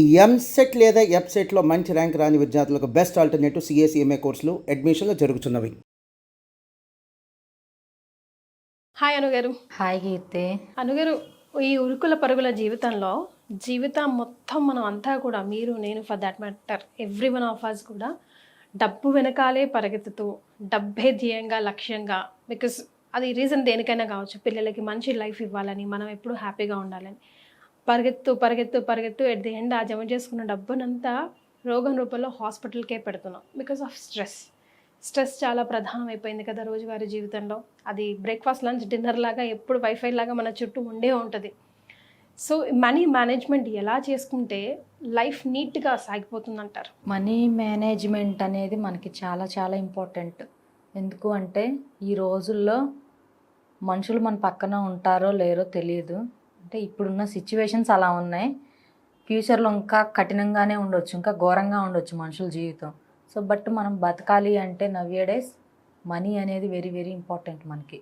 ఈ ఎంసెట్ లేదా ఎఫ్సెట్లో మంచి ర్యాంక్ రాని విద్యార్థులకు బెస్ట్ ఆల్టర్నేటివ్ సిఎస్ఈఎంఏ కోర్సులు అడ్మిషన్లు జరుగుతున్నవి. హాయ్ అనుగారు. హాయ్ కీర్తి. అనుగారు, ఈ ఉరుకుల పరుగుల జీవితంలో జీవితం మొత్తం మనం అంతా కూడా, మీరు నేను for that matter every one of us కూడా డబ్బు వెనకాలే పరిగెత్తుతూ, డబ్బే ధ్యేయంగా లక్ష్యంగా, బికాస్ అది రీజన్ దేనికైనా కావచ్చు, పిల్లలకి మంచి లైఫ్ ఇవ్వాలని, మనం ఎప్పుడు హ్యాపీగా ఉండాలని పరిగెత్తు పరిగెత్తు పరిగెత్తు ఎట్ ది ఎండ్ ఆ జమ చేసుకున్న డబ్బునంతా రోగం రూపంలో హాస్పిటల్కే పెడుతున్నాం బికాస్ ఆఫ్ స్ట్రెస్ చాలా ప్రధానం అయిపోయింది కదా రోజువారీ జీవితంలో. అది బ్రేక్ఫాస్ట్, లంచ్, డిన్నర్ లాగా ఎప్పుడు వైఫై లాగా మన చుట్టూ ఉండే ఉంటుంది. సో మనీ మేనేజ్మెంట్ ఎలా చేసుకుంటే లైఫ్ నీట్గా సాగిపోతుందంటారు? మనీ మేనేజ్మెంట్ అనేది మనకి చాలా చాలా ఇంపార్టెంట్. ఎందుకు అంటే ఈ రోజుల్లో మనుషులు మన పక్కన ఉంటారో లేరో తెలియదు. అంటే ఇప్పుడున్న సిచ్యువేషన్స్ అలా ఉన్నాయి. ఫ్యూచర్లో ఇంకా కఠినంగానే ఉండొచ్చు, ఇంకా ఘోరంగా ఉండొచ్చు మనుషుల జీవితం. సో బట్ మనం బతకాలి అంటే నవ్యడేస్ మనీ అనేది వెరీ వెరీ ఇంపార్టెంట్. మనకి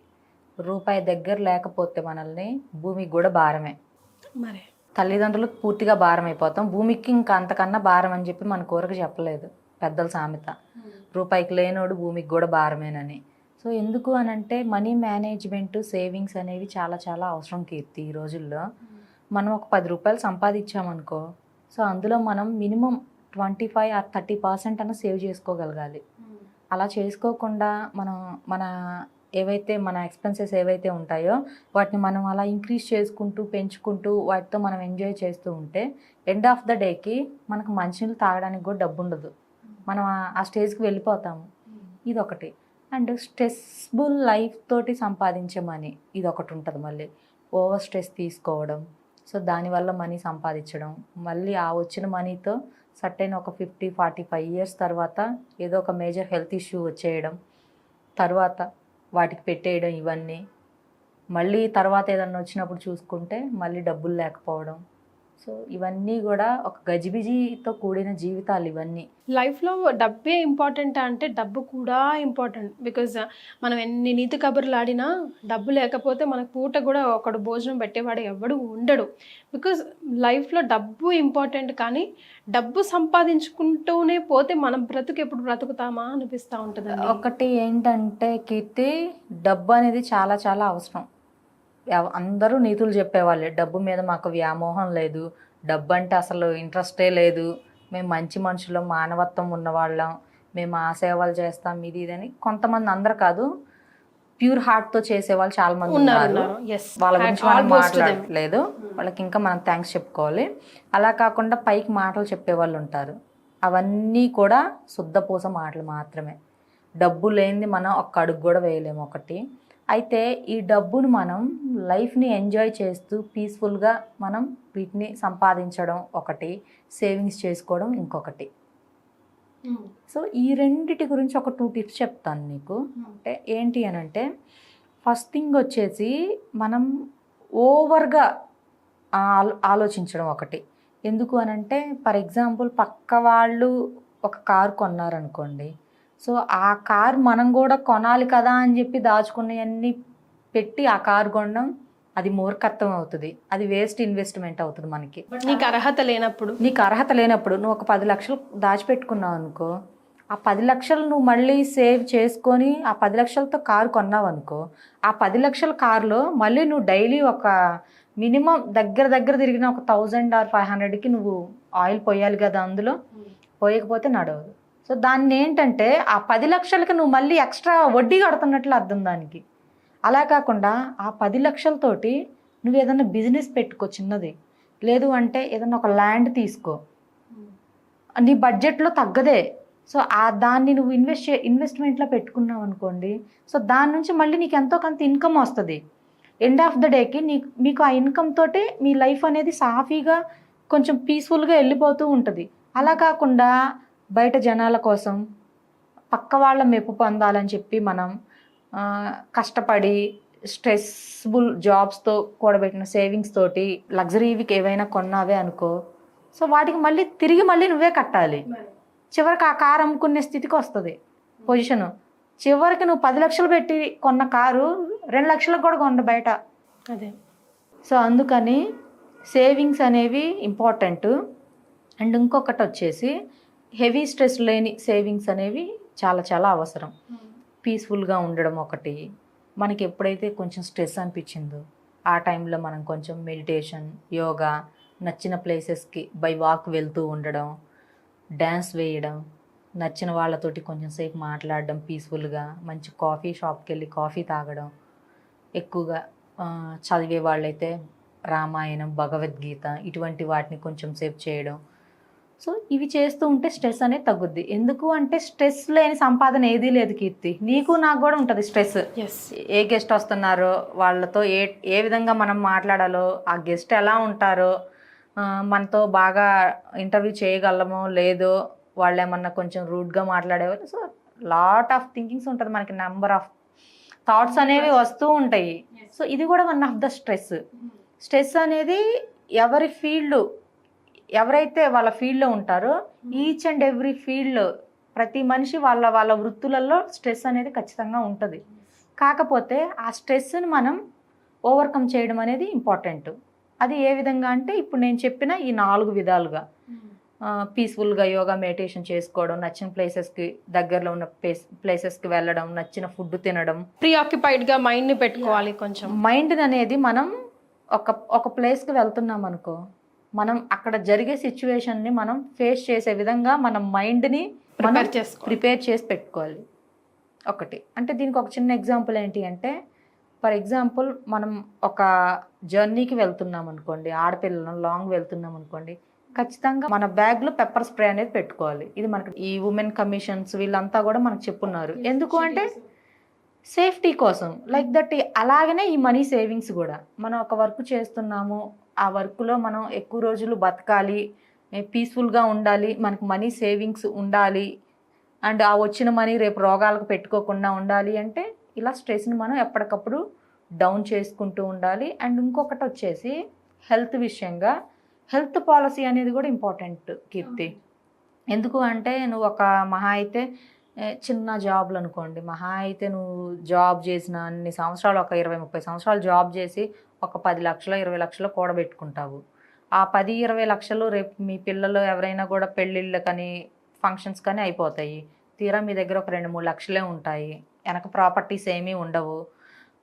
రూపాయి దగ్గర లేకపోతే మనల్ని భూమికి కూడా భారమే. మరి తల్లిదండ్రులకు పూర్తిగా భారం అయిపోతాం, భూమికి ఇంకా అంతకన్నా భారం అని చెప్పి మన కోరిక చెప్పలేదు పెద్దల సామెత. రూపాయికి లేనోడు భూమికి కూడా భారమేనని. సో ఎందుకు అని అంటే మనీ మేనేజ్మెంట్, సేవింగ్స్ అనేవి చాలా చాలా అవసరం కీర్తి. ఈ రోజుల్లో మనం ఒక 10 రూపాయలు సంపాదించామనుకో, సో అందులో మనం మినిమం 25 or 30% అన్న సేవ్ చేసుకోగలగాలి. అలా చేసుకోకుండా మన ఏవైతే మన ఎక్స్పెన్సెస్ ఏవైతే ఉంటాయో వాటిని మనం అలా ఇంక్రీజ్ చేసుకుంటూ పెంచుకుంటూ వాటితో మనం ఎంజాయ్ చేస్తూ ఉంటే ఎండ్ ఆఫ్ ద డేకి మనకు మంచినీళ్ళు తాగడానికి కూడా డబ్బు ఉండదు. మనం ఆ స్టేజ్కి వెళ్ళిపోతాము. ఇదొకటి. అండ్ స్ట్రెస్ఫుల్ లైఫ్ తోటి సంపాదించే మనీ ఇదొకటి ఉంటుంది. మళ్ళీ ఓవర్ స్ట్రెస్ తీసుకోవడం, సో దానివల్ల మనీ సంపాదించడం, మళ్ళీ ఆ వచ్చిన మనీతో సర్టైన్ ఒక 50-45 ఇయర్స్ తర్వాత ఏదో ఒక మేజర్ హెల్త్ ఇష్యూ వచ్చేయడం, తర్వాత వాటికి పెట్టేయడం, ఇవన్నీ మళ్ళీ తర్వాత ఏదన్నా వచ్చినప్పుడు చూసుకుంటే మళ్ళీ డబ్బులు లేకపోవడం. సో ఇవన్నీ కూడా ఒక గజిబిజితో కూడిన జీవితాలు ఇవన్నీ. లైఫ్లో డబ్బే ఇంపార్టెంట్ అంటే డబ్బు కూడా ఇంపార్టెంట్. బికాజ్ మనం ఎన్ని నీతి కబుర్లు ఆడినా డబ్బు లేకపోతే మనకు పూట కూడా ఒకడు భోజనం పెట్టేవాడు ఎవడు ఉండడు. బికాజ్ లైఫ్లో డబ్బు ఇంపార్టెంట్, కానీ డబ్బు సంపాదించుకుంటూనే పోతే మనం బ్రతుకు ఎప్పుడు బ్రతుకుతామా అనిపిస్తూ ఉంటుంది. ఒకటి ఏంటంటే కీర్తి, డబ్బు అనేది చాలా చాలా అవసరం. అందరూ నీతులు చెప్పేవాళ్ళే, డబ్బు మీద మాకు వ్యామోహం లేదు, డబ్బు అంటే అసలు ఇంట్రెస్టే లేదు, మేము మంచి మనుషులం, మానవత్వం ఉన్నవాళ్ళం, మేము ఆ సేవలు చేస్తాం, ఇది ఇదని. కొంతమంది, అందరు కాదు, ప్యూర్ హార్ట్తో చేసేవాళ్ళు చాలా మంది ఉన్నారు. వాళ్ళ గురించి మనం మాట్లాడట్లేదు, వాళ్ళకి ఇంకా మనం థ్యాంక్స్ చెప్పుకోవాలి. అలా కాకుండా పైకి మాటలు చెప్పేవాళ్ళు ఉంటారు. అవన్నీ కూడా శుద్ధపూస మాటలు మాత్రమే. డబ్బు లేనిది మనం ఒక్క అడుగు కూడా వేయలేము. ఒకటి అయితే ఈ డబ్బును మనం లైఫ్ని ఎంజాయ్ చేస్తూ పీస్ఫుల్గా మనం వీటిని సంపాదించడం ఒకటి, సేవింగ్స్ చేసుకోవడం ఇంకొకటి. సో ఈ రెండిటి గురించి ఒక 2 టిప్స్ చెప్తాను నీకు. అంటే ఏంటి అని అంటే, ఫస్ట్ థింగ్ వచ్చేసి మనం ఓవర్గా ఆలోచించడం ఒకటి. ఎందుకు అని అంటే, ఫర్ ఎగ్జాంపుల్ పక్క వాళ్ళు ఒక కారు కొన్నారనుకోండి, సో ఆ కారు మనం కూడా కొనాలి కదా అని చెప్పి దాచుకున్నవన్నీ పెట్టి ఆ కారు కొనడం, అది మూర్ఖత్వం అవుతుంది, అది వేస్ట్ ఇన్వెస్ట్మెంట్ అవుతుంది మనకి. నీకు అర్హత లేనప్పుడు నువ్వు ఒక 10 లక్షలు దాచిపెట్టుకున్నావు అనుకో, ఆ 10 లక్షలు నువ్వు మళ్ళీ సేవ్ చేసుకొని ఆ 10 లక్షలతో కారు కొన్నావు అనుకో, ఆ 10 లక్షల కారులో మళ్ళీ నువ్వు డైలీ ఒక మినిమం దగ్గర తిరిగిన ఒక 1000 or 500కి నువ్వు ఆయిల్ పోయాలి కదా, అందులో పోయకపోతే నడవదు. సో దాన్ని ఏంటంటే ఆ 10 లక్షలకి నువ్వు మళ్ళీ ఎక్స్ట్రా వడ్డీ కడుతున్నట్లు అర్థం దానికి. అలా కాకుండా ఆ 10 లక్షలతోటి నువ్వు ఏదైనా బిజినెస్ పెట్టుకో చిన్నది, లేదు అంటే ఏదైనా ఒక ల్యాండ్ తీసుకో, నీ బడ్జెట్లో తగ్గదే. సో దాన్ని నువ్వు ఇన్వెస్ట్మెంట్లో పెట్టుకున్నావు అనుకోండి, సో దాని నుంచి మళ్ళీ నీకు ఎంతో కొంత ఇన్కమ్ వస్తుంది. ఎండ్ ఆఫ్ ద డేకి మీకు ఆ ఇన్కమ్ తోటి మీ లైఫ్ అనేది సాఫీగా కొంచెం పీస్ఫుల్గా వెళ్ళిపోతూ ఉంటుంది. అలా కాకుండా బయట జనాల కోసం, పక్క వాళ్ళ మెప్పు పొందాలని చెప్పి మనం కష్టపడి స్ట్రెస్ఫుల్ జాబ్స్తో కూడబెట్టిన సేవింగ్స్ తోటి లగ్జరీవికి ఏవైనా కొన్నావే అనుకో, సో వాటికి తిరిగి నువ్వే కట్టాలి. చివరికి ఆ కారు అమ్ముకునే స్థితికి వస్తుంది పొజిషను. చివరికి నువ్వు 10 లక్షలు పెట్టి కొన్న కారు 2 లక్షలకు కూడా కొన్న బయట. అదే. సో అందుకని సేవింగ్స్ అనేవి ఇంపార్టెంట్. అండ్ ఇంకొకటి వచ్చేసి హెవీ స్ట్రెస్ లేని సేవింగ్స్ అనేవి చాలా చాలా అవసరం. పీస్ఫుల్గా ఉండడం ఒకటి. మనకి ఎప్పుడైతే కొంచెం స్ట్రెస్ అనిపించిందో ఆ టైంలో మనం కొంచెం మెడిటేషన్, యోగా, నచ్చిన ప్లేసెస్కి బై వాక్ వెళ్తూ ఉండడం, డ్యాన్స్ వేయడం, నచ్చిన వాళ్ళతోటి కొంచెం సేపు మాట్లాడడం పీస్ఫుల్గా, మంచి కాఫీ షాప్కి వెళ్ళి కాఫీ తాగడం, ఎక్కువగా చదివే వాళ్ళైతే రామాయణం, భగవద్గీత ఇటువంటి వాటిని కొంచెం సేపు చేయడం. సో ఇవి చేస్తూ ఉంటే స్ట్రెస్ అనేది తగ్గుద్ది. ఎందుకు అంటే స్ట్రెస్ లేని సంపాదన ఏదీ లేదు కీర్తి. నీకు నాకు కూడా ఉంటుంది స్ట్రెస్. ఏ గెస్ట్ వస్తున్నారో వాళ్ళతో ఏ విధంగా మనం మాట్లాడాలో, ఆ గెస్ట్ ఎలా ఉంటారో, మనతో బాగా ఇంటర్వ్యూ చేయగలమో లేదో, వాళ్ళు ఏమన్నా కొంచెం రూడ్గా మాట్లాడేవారు. సో లాట్ ఆఫ్ థింకింగ్స్ ఉంటుంది మనకి, నెంబర్ ఆఫ్ థాట్స్ అనేవి వస్తూ ఉంటాయి. సో ఇది కూడా one of the stress. Stress అనేది ఎవరైతే వాళ్ళ ఫీల్డ్లో ఉంటారో ఈచ్ అండ్ ఎవ్రీ ఫీల్డ్లో ప్రతి మనిషి వాళ్ళ వృత్తులలో స్ట్రెస్ అనేది ఖచ్చితంగా ఉంటుంది. కాకపోతే ఆ స్ట్రెస్ని మనం ఓవర్కమ్ చేయడం అనేది ఇంపార్టెంట్. అది ఏ విధంగా అంటే ఇప్పుడు నేను చెప్పిన ఈ 4 విధాలుగా పీస్ఫుల్గా యోగా, మెడిటేషన్ చేసుకోవడం, నచ్చిన ప్లేసెస్కి దగ్గరలో ఉన్న ప్లేసెస్కి వెళ్ళడం, నచ్చిన ఫుడ్ తినడం. ప్రీఆక్యుపైడ్గా మైండ్ని పెట్టుకోవాలి. కొంచెం మైండ్ అనేది మనం ఒక ప్లేస్కి వెళ్తున్నాం అనుకో, మనం అక్కడ జరిగే సిచ్యువేషన్ని మనం ఫేస్ చేసే విధంగా మన మైండ్ని ప్రిపేర్ చేసి పెట్టుకోవాలి. ఒకటి అంటే దీనికి ఒక చిన్న ఎగ్జాంపుల్ ఏంటి అంటే, ఫర్ ఎగ్జాంపుల్ మనం ఒక జర్నీకి వెళ్తున్నాం అనుకోండి, ఆడపిల్లలను లాంగ్ వెళ్తున్నాం అనుకోండి, ఖచ్చితంగా మన బ్యాగ్లో పెప్పర్ స్ప్రే అనేది పెట్టుకోవాలి. ఇది మనకి ఈ ఉమెన్ కమిషన్స్ వీళ్ళంతా కూడా మనకు చెప్పున్నారు. ఎందుకు అంటే సేఫ్టీ కోసం. లైక్ దట్ అలాగనే ఈ మనీ సేవింగ్స్ కూడా మనం ఒక వర్క్ చేస్తున్నాము, ఆ వర్క్లో మనం ఎక్కువ రోజులు బతకాలి, పీస్ఫుల్గా ఉండాలి, మనకు మనీ సేవింగ్స్ ఉండాలి, అండ్ ఆ వచ్చిన మనీ రేపు రోగాలకు పెట్టుకోకుండా ఉండాలి అంటే ఇలా స్ట్రెస్ని మనం ఎప్పటికప్పుడు డౌన్ చేసుకుంటూ ఉండాలి. అండ్ ఇంకొకటి వచ్చేసి హెల్త్ విషయంగా హెల్త్ పాలసీ అనేది కూడా ఇంపార్టెంట్ కీర్తి. ఎందుకు అంటే నువ్వు ఒక మహా అయితే చిన్న జాబ్లు అనుకోండి, మహా అయితే నువ్వు జాబ్ చేసిన అన్ని సంవత్సరాలు, ఒక 20-30 సంవత్సరాలు జాబ్ చేసి ఒక 10 లక్షలు 20 లక్షలు కూడబెట్టుకుంటావు. ఆ 10-20 లక్షలు రేపు మీ పిల్లలు ఎవరైనా కూడా పెళ్ళిళ్ళు కానీ ఫంక్షన్స్ కానీ అయిపోతాయి. తీరా మీ దగ్గర ఒక 2-3 లక్షలే ఉంటాయి. వెనక ప్రాపర్టీస్ ఏమీ ఉండవు.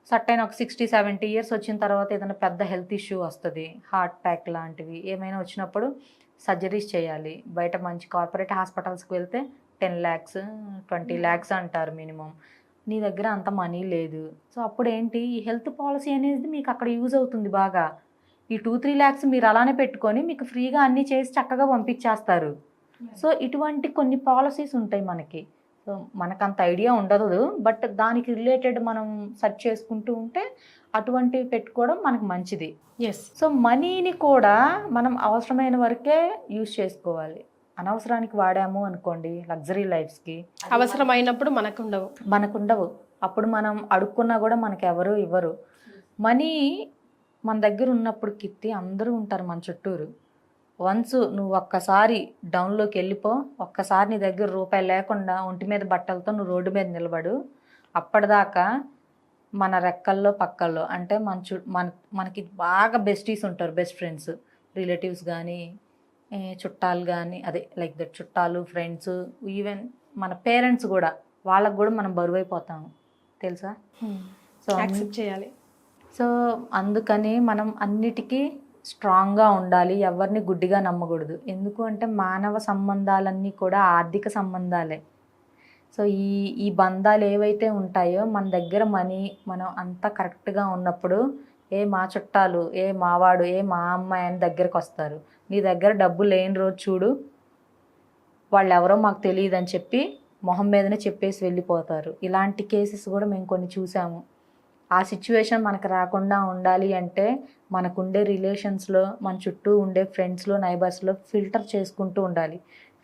సర్టైన్ ఒక 60-70 ఇయర్స్ వచ్చిన తర్వాత ఏదైనా పెద్ద హెల్త్ ఇష్యూ వస్తుంది, హార్ట్ అటాక్ లాంటివి ఏమైనా వచ్చినప్పుడు సర్జరీస్ చేయాలి. బయట మంచి కార్పొరేట్ హాస్పిటల్స్కి వెళ్తే 10 lakhs 20 lakhs అంటారు మినిమం. నీ దగ్గర అంత మనీ లేదు. సో అప్పుడు ఏంటి, ఈ హెల్త్ పాలసీ అనేది మీకు అక్కడ యూజ్ అవుతుంది బాగా. ఈ 2-3 lakhs మీరు అలానే పెట్టుకొని మీకు ఫ్రీగా అన్నీ చేసి చక్కగా పంపించేస్తారు. సో ఇటువంటి కొన్ని పాలసీస్ ఉంటాయి మనకి. సో మనకంత ఐడియా ఉండదు, బట్ దానికి రిలేటెడ్ మనం సెర్చ్ చేసుకుంటూ ఉంటే అటువంటివి పెట్టుకోవడం మనకు మంచిది. సో మనీని కూడా మనం అవసరమైన వరకే యూజ్ చేసుకోవాలి. అనవసరానికి వాడాము అనుకోండి, లగ్జరీ లైఫ్స్కి, అవసరమైనప్పుడు మనకుండవు. అప్పుడు మనం అడుక్కున్నా కూడా మనకు ఎవరు ఇవ్వరు. మనీ మన దగ్గర ఉన్నప్పుడు కీర్తి అందరూ ఉంటారు మన చుట్టూరు. వన్స్ నువ్వు ఒక్కసారి డౌన్లోకి వెళ్ళిపో, ఒక్కసారి నీ దగ్గర రూపాయి లేకుండా ఒంటి మీద బట్టలతో నువ్వు రోడ్డు మీద నిలబడు. అప్పటిదాకా మన రెక్కల్లో పక్కల్లో అంటే మనకి బాగా బెస్టీస్ ఉంటారు, బెస్ట్ ఫ్రెండ్స్, రిలేటివ్స్ కానీ చుట్టాలు కానీ, అదే లైక్ దట్ చుట్టాలు, ఫ్రెండ్స్, ఈవెన్ మన పేరెంట్స్ కూడా, వాళ్ళకు కూడా మనం బరువైపోతాము తెలుసా. సో యాక్సెప్ట్ చేయాలి. సో అందుకని మనం అన్నిటికీ స్ట్రాంగ్గా ఉండాలి, ఎవరిని గుడ్డిగా నమ్మకూడదు. ఎందుకు అంటే మానవ సంబంధాలన్నీ కూడా ఆర్థిక సంబంధాలే. సో ఈ బంధాలు ఏవైతే ఉంటాయో మన దగ్గర మనీ మనం అంతా కరెక్ట్గా ఉన్నప్పుడు మా చుట్టాలు, మావాడు, మా అమ్మాయి అని దగ్గరకు వస్తారు. నీ దగ్గర డబ్బు లేని రోజు చూడు, వాళ్ళు ఎవరో మాకు తెలియదు అని చెప్పి మొహం మీదనే చెప్పేసి వెళ్ళిపోతారు. ఇలాంటి కేసెస్ కూడా మేము కొన్ని చూసాము. ఆ సిచ్యువేషన్ మనకు రాకుండా ఉండాలి అంటే మనకుండే రిలేషన్స్లో, మన చుట్టూ ఉండే ఫ్రెండ్స్లో, నైబర్స్లో ఫిల్టర్ చేసుకుంటూ ఉండాలి.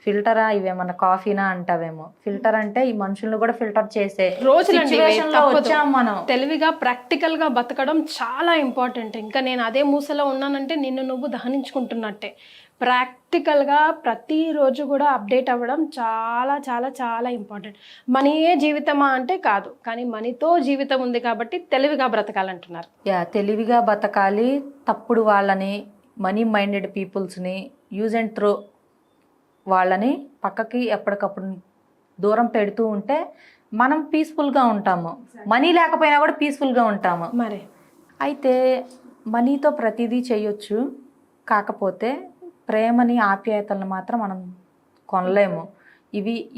ఫిల్టరా ఇవేమన్నా కాఫీనా అంటావేమో, ఫిల్టర్ అంటే ఈ మనుషులను కూడా ఫిల్టర్ చేసే సిచ్యువేషన్లో వచ్చాం మనం. తెలివిగా ప్రాక్టికల్గా బతకడం చాలా ఇంపార్టెంట్. ఇంకా నేను అదే మూసలో ఉన్నానంటే నిన్ను నువ్వు దహనించుకుంటున్నట్టే. ప్రాక్టికల్గా ప్రతిరోజు కూడా అప్డేట్ అవ్వడం చాలా చాలా చాలా ఇంపార్టెంట్. మనీయే జీవితమా అంటే కాదు, కానీ మనీతో జీవితం ఉంది కాబట్టి తెలివిగా బ్రతకాలంటున్నారు. తెలివిగా బతకాలి. తప్పుడు వాళ్ళని, మనీ మైండెడ్ పీపుల్స్ని, యూజ్ అండ్ త్రో వాళ్ళని పక్కకి ఎప్పటికప్పుడు దూరం పెడుతూ ఉంటే మనం పీస్ఫుల్గా ఉంటాము. మనీ లేకపోయినా కూడా పీస్ఫుల్గా ఉంటాము. మరి అయితే మనీతో ప్రతిదీ చేయొచ్చు, కాకపోతే ప్రేమని ఆప్యాయతలను మాత్రం మనం కొనలేము.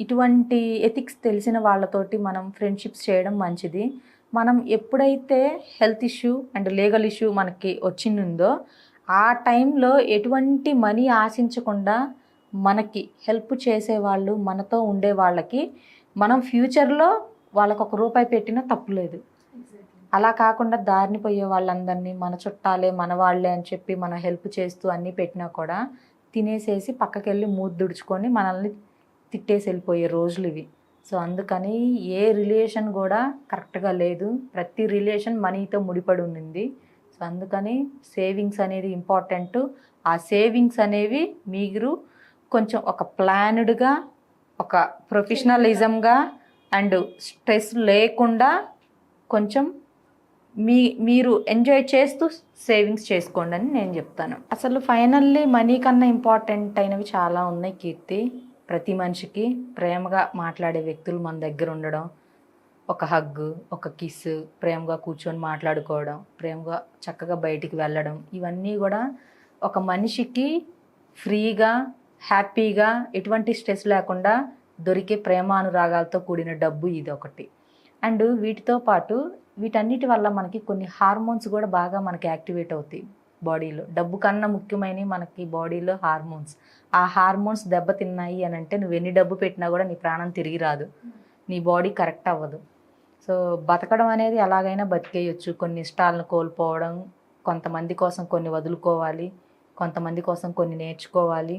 ఇటువంటి ఎథిక్స్ తెలిసిన వాళ్ళతోటి మనం ఫ్రెండ్షిప్స్ చేయడం మంచిది. మనం ఎప్పుడైతే health issue and legal issue మనకి వచ్చిందో ఆ టైంలో ఎటువంటి మనీ ఆశించకుండా మనకి హెల్ప్ చేసేవాళ్ళు మనతో ఉండే వాళ్ళకి మనం ఫ్యూచర్లో వాళ్ళకు ₹1 పెట్టినా తప్పులేదు. అలా కాకుండా దారిని పోయే వాళ్ళందరినీ మన చుట్టాలే మన వాళ్ళే అని చెప్పి మనం హెల్ప్ చేస్తూ అన్నీ పెట్టినా కూడా తినేసేసి పక్కకెళ్ళి మూతి దుడుచుకొని మనల్ని తిట్టేసి వెళ్ళిపోయే రోజులు ఇవి. సో అందుకని ఏ రిలేషన్ కూడా కరెక్ట్గా లేదు. ప్రతి రిలేషన్ మనీతో ముడిపడి ఉంది. సో అందుకని సేవింగ్స్ అనేది ఇంపార్టెంట్. ఆ సేవింగ్స్ అనేవి మీరు కొంచెం ఒక ప్లాన్డ్గా, ఒక ప్రొఫెషనలిజంగా అండ్ స్ట్రెస్ లేకుండా కొంచెం మీరు ఎంజాయ్ చేస్తూ సేవింగ్స్ చేసుకోండి అని నేను చెప్తాను. అసలు ఫైనల్లీ మనీ కన్నా ఇంపార్టెంట్ అయినవి చాలా ఉన్నాయి కీర్తి. ప్రతి మనిషికి ప్రేమగా మాట్లాడే వ్యక్తులు మన దగ్గర ఉండడం, ఒక హగ్గు, ఒక కిస్, ప్రేమగా కూర్చొని మాట్లాడుకోవడం, ప్రేమగా చక్కగా బయటికి వెళ్ళడం, ఇవన్నీ కూడా ఒక మనిషికి ఫ్రీగా హ్యాపీగా ఎటువంటి స్ట్రెస్ లేకుండా దొరికే ప్రేమానురాగాలతో కూడిన డబ్బు ఇది ఒకటి. అండ్ వీటితో పాటు వీటన్నిటి వల్ల మనకి కొన్ని హార్మోన్స్ కూడా బాగా మనకి యాక్టివేట్ అవుతాయి బాడీలో. డబ్బు కన్నా ముఖ్యమైనవి మనకి బాడీలో హార్మోన్స్. ఆ హార్మోన్స్ దెబ్బతిన్నాయి అని అంటే నువ్వు ఎన్ని డబ్బు పెట్టినా కూడా నీ ప్రాణం తిరిగి రాదు, నీ బాడీ కరెక్ట్ అవ్వదు. సో బతకడం అనేది ఎలాగైనా బతికేయచ్చు. కొన్ని ఇష్టాలను కోల్పోవడం, కొంతమంది కోసం కొన్ని వదులుకోవాలి, కొంతమంది కోసం కొన్ని నేర్చుకోవాలి,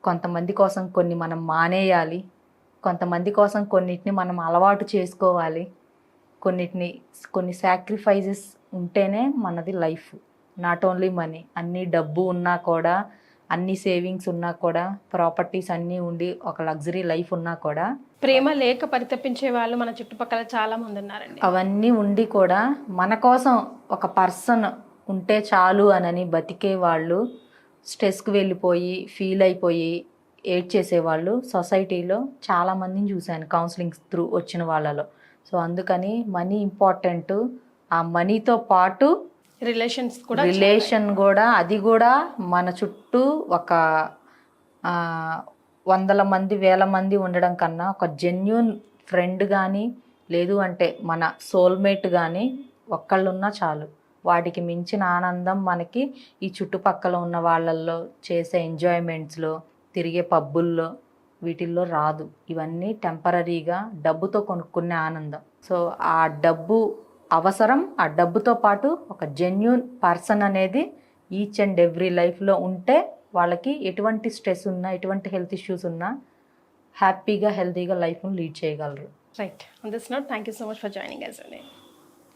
కొంతమంది కోసం కొన్ని మనం మానేయాలి, కొంతమంది కోసం కొన్నిటిని మనం అలవాటు చేసుకోవాలి, కొన్ని సాక్రిఫైజెస్ ఉంటేనే మనది లైఫ్. నాట్ ఓన్లీ మనీ, అన్ని డబ్బు ఉన్నా కూడా, అన్ని సేవింగ్స్ ఉన్నా కూడా, ప్రాపర్టీస్ అన్నీ ఉండి ఒక లగ్జరీ లైఫ్ ఉన్నా కూడా, ప్రేమ లేక పరితపించే వాళ్ళు మన చుట్టుపక్కల చాలా మంది ఉన్నారండి. అవన్నీ ఉండి కూడా మన కోసం ఒక పర్సన్ ఉంటే చాలు అనని బతికే వాళ్ళు, స్ట్రెస్కి వెళ్ళిపోయి ఫీల్ అయిపోయి ఏడ్ చేసేవాళ్ళు సొసైటీలో చాలామందిని చూశాను కౌన్సిలింగ్స్ త్రూ వచ్చిన వాళ్ళలో. సో అందుకని మనీ ఇంపార్టెంట్. ఆ మనీతో పాటు రిలేషన్ కూడా, అది కూడా మన చుట్టూ ఒక 100 మంది 1000 మంది ఉండడం కన్నా ఒక జెన్యూన్ ఫ్రెండ్ కానీ, లేదు అంటే మన సోల్మేట్ కానీ ఒక్కళ్ళు ఉన్నా చాలు. వాటికి మించిన ఆనందం మనకి ఈ చుట్టుపక్కల ఉన్న వాళ్ళల్లో చేసే ఎంజాయ్మెంట్స్లో, తిరిగే పబ్బుల్లో, వీటిల్లో రాదు. ఇవన్నీ టెంపరీగా డబ్బుతో కొనుక్కునే ఆనందం. సో ఆ డబ్బు అవసరం, ఆ డబ్బుతో పాటు ఒక జెన్యూన్ పర్సన్ అనేది ఈచ్ అండ్ ఎవ్రీ లైఫ్లో ఉంటే వాళ్ళకి ఎటువంటి స్ట్రెస్ ఉన్నా, ఎటువంటి హెల్త్ ఇష్యూస్ ఉన్నా హ్యాపీగా హెల్తీగా లైఫ్ను లీడ్ చేయగలరు. Right. On this note, thank you so much for joining us.